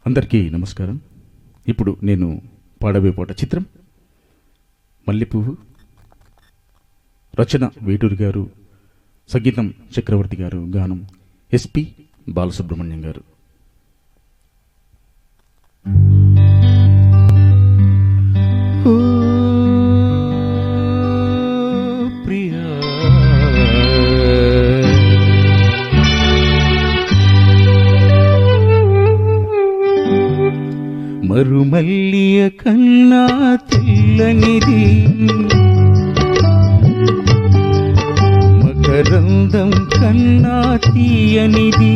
అందరికీ నమస్కారం. ఇప్పుడు నేను పాడబోయే చిత్రం మల్లెపువ్వు. రచన వేటూరి గారు, సంగీతం చక్రవర్తి గారు, గానం ఎస్పి బాలసుబ్రహ్మణ్యం గారు. మరుమల్లియ కన్నా తెల్లనిది, మకరందం కన్నా తీయనిది.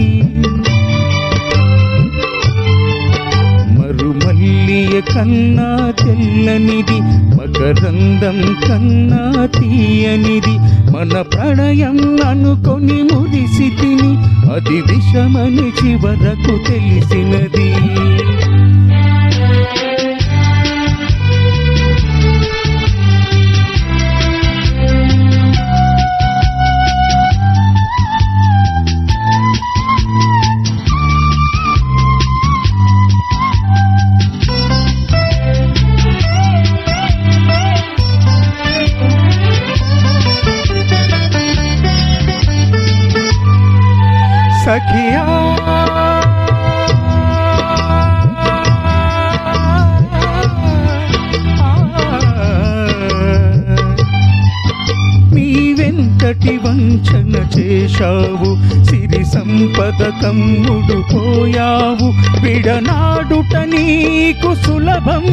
మరుమల్లియ కన్నా తెల్లనిది, మకరందం కన్నా తీయనిది. మన ప్రణయం అనుకొని మురిసితిని, అది విషమని చివరకు తెలిసినది. సఖియా నీవెంతటి వంచన చేశావు, సిరి సంపద కమ్ముడు పోయావు. విడనాడుట నీకు సులభం,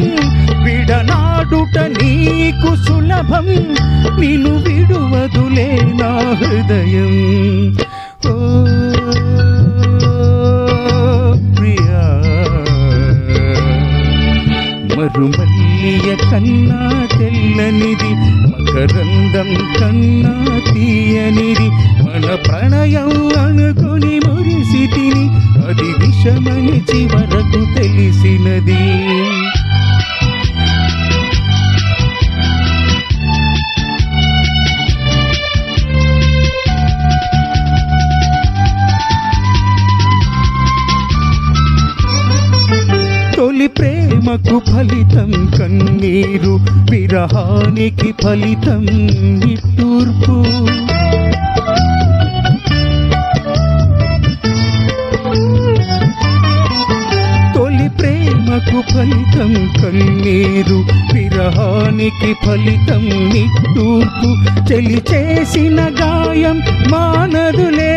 విడనాడుట నీకు సులభం. నిన్ను విడువదులే నా హృదయం. ఓ ప్రియా, మరుమల్లియ కన్నా తెల్లనిది, మకరందం కన్నా తీయనిది. మన ప్రణయం అనుకుని మురిసితిని, అది విషమని చివరకు తెలిసినది. తొలి ప్రేమకు ఫలితం కన్నీరు, విరహానికి ఫలితం నిట్టూర్పు. తొలి ప్రేమకు ఫలితం కన్నీరు, విరహానికి ఫలితం నిట్టూర్పు. చెలి చేసిన గాయం మానదులే,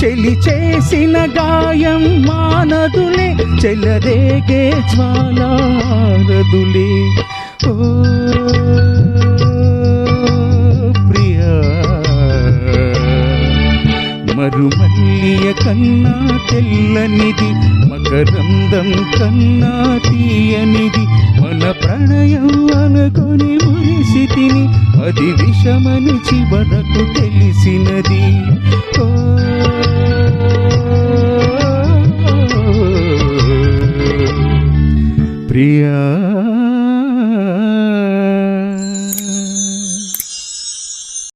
చెలి చేసిన గాయం మానదులే. చెలరేగే జ్వాలారదులే. ఓ ప్రియా, మరుమల్లియ కన్నా తెల్లనిది, మకరందం కన్నా తీయనిది. మన ప్రణయం అనుకొని మురిసితిని, అది విషమని చివరకు తెలిసినది. ఓ ప్రియా.